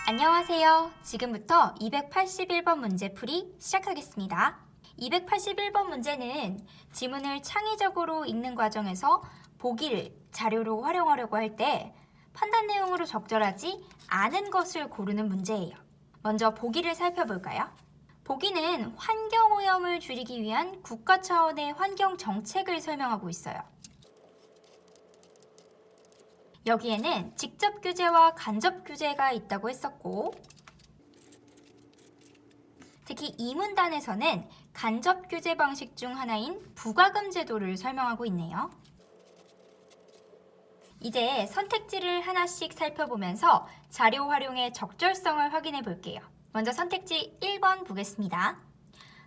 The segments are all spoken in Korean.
안녕하세요. 지금부터 281번 문제풀이 시작하겠습니다. 281번 문제는 지문을 창의적으로 읽는 과정에서 보기를 자료로 활용하려고 할 때 판단 내용으로 적절하지 않은 것을 고르는 문제예요. 먼저 보기를 살펴볼까요? 보기는 환경오염을 줄이기 위한 국가 차원의 환경 정책을 설명하고 있어요. 여기에는 직접 규제와 간접 규제가 있다고 했었고, 특히 이 문단에서는 간접 규제 방식 중 하나인 부과금 제도를 설명하고 있네요. 이제 선택지를 하나씩 살펴보면서 자료 활용의 적절성을 확인해 볼게요. 먼저 선택지 1번 보겠습니다.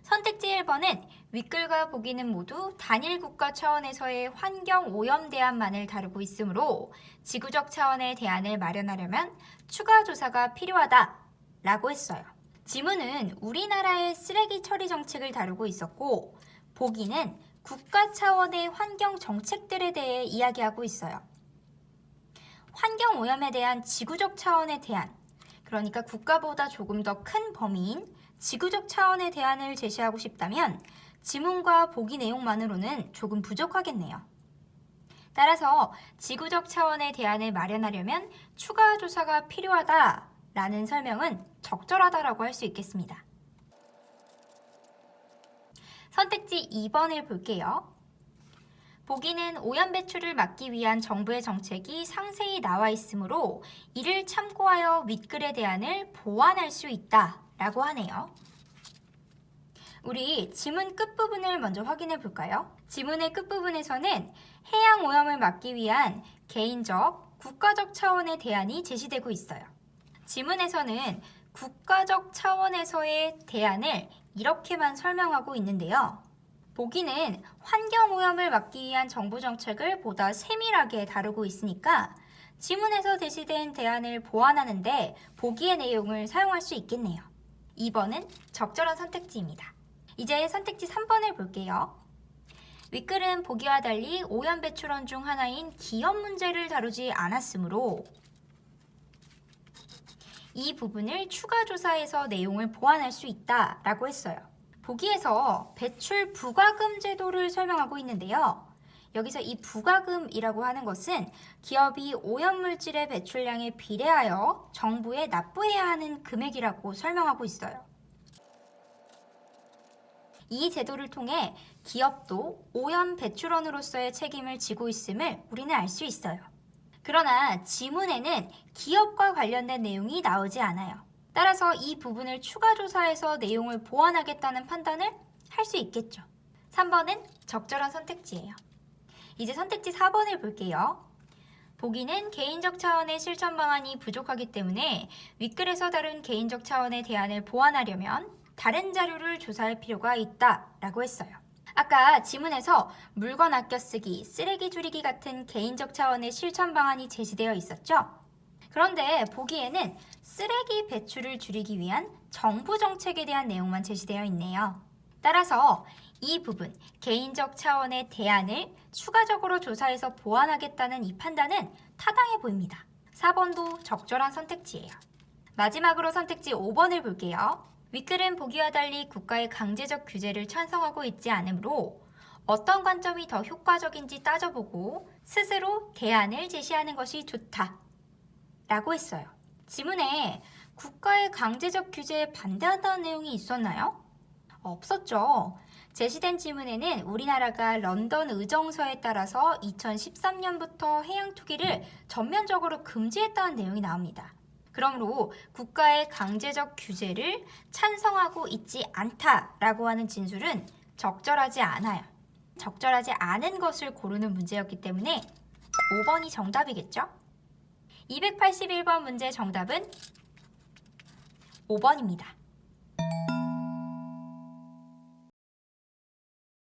선택지 1번은 윗글과 보기는 모두 단일 국가 차원에서의 환경 오염 대안만을 다루고 있으므로 지구적 차원의 대안을 마련하려면 추가 조사가 필요하다 라고 했어요. 지문은 우리나라의 쓰레기 처리 정책을 다루고 있었고, 보기는 국가 차원의 환경 정책들에 대해 이야기하고 있어요. 환경 오염에 대한 지구적 차원의 대안, 그러니까 국가보다 조금 더 큰 범위인 지구적 차원의 대안을 제시하고 싶다면 지문과 보기 내용만으로는 조금 부족하겠네요. 따라서 지구적 차원의 대안을 마련하려면 추가 조사가 필요하다라는 설명은 적절하다라고 할 수 있겠습니다. 선택지 2번을 볼게요. 보기는 오염 배출을 막기 위한 정부의 정책이 상세히 나와 있으므로 이를 참고하여 윗글의 대안을 보완할 수 있다 라고 하네요. 우리 지문 끝부분을 먼저 확인해 볼까요? 지문의 끝부분에서는 해양 오염을 막기 위한 개인적, 국가적 차원의 대안이 제시되고 있어요. 지문에서는 국가적 차원에서의 대안을 이렇게만 설명하고 있는데요. 보기는 환경 오염을 막기 위한 정부 정책을 보다 세밀하게 다루고 있으니까 지문에서 제시된 대안을 보완하는데 보기의 내용을 사용할 수 있겠네요. 2번은 적절한 선택지입니다. 이제 선택지 3번을 볼게요. 윗글은 보기와 달리 오염 배출원 중 하나인 기업 문제를 다루지 않았으므로 이 부분을 추가 조사해서 내용을 보완할 수 있다라고 했어요. 보기에서 배출 부과금 제도를 설명하고 있는데요. 여기서 이 부과금이라고 하는 것은 기업이 오염물질의 배출량에 비례하여 정부에 납부해야 하는 금액이라고 설명하고 있어요. 이 제도를 통해 기업도 오염 배출원으로서의 책임을 지고 있음을 우리는 알 수 있어요. 그러나 지문에는 기업과 관련된 내용이 나오지 않아요. 따라서 이 부분을 추가 조사해서 내용을 보완하겠다는 판단을 할 수 있겠죠. 3번은 적절한 선택지예요. 이제 선택지 4번을 볼게요. 보기는 개인적 차원의 실천 방안이 부족하기 때문에 윗글에서 다룬 개인적 차원의 대안을 보완하려면 다른 자료를 조사할 필요가 있다라고 했어요. 아까 지문에서 물건 아껴 쓰기, 쓰레기 줄이기 같은 개인적 차원의 실천 방안이 제시되어 있었죠. 그런데 보기에는 쓰레기 배출을 줄이기 위한 정부 정책에 대한 내용만 제시되어 있네요. 따라서 이 부분, 개인적 차원의 대안을 추가적으로 조사해서 보완하겠다는 이 판단은 타당해 보입니다. 4번도 적절한 선택지예요. 마지막으로 선택지 5번을 볼게요. 윗글은 보기와 달리 국가의 강제적 규제를 찬성하고 있지 않으므로 어떤 관점이 더 효과적인지 따져보고 스스로 대안을 제시하는 것이 좋다 라고 했어요. 지문에 국가의 강제적 규제에 반대한다는 내용이 있었나요? 없었죠. 제시된 지문에는 우리나라가 런던 의정서에 따라서 2013년부터 해양 투기를 전면적으로 금지했다는 내용이 나옵니다. 그러므로 국가의 강제적 규제를 찬성하고 있지 않다라고 하는 진술은 적절하지 않아요. 적절하지 않은 것을 고르는 문제였기 때문에 5번이 정답이겠죠? 281번 문제 정답은 5번입니다.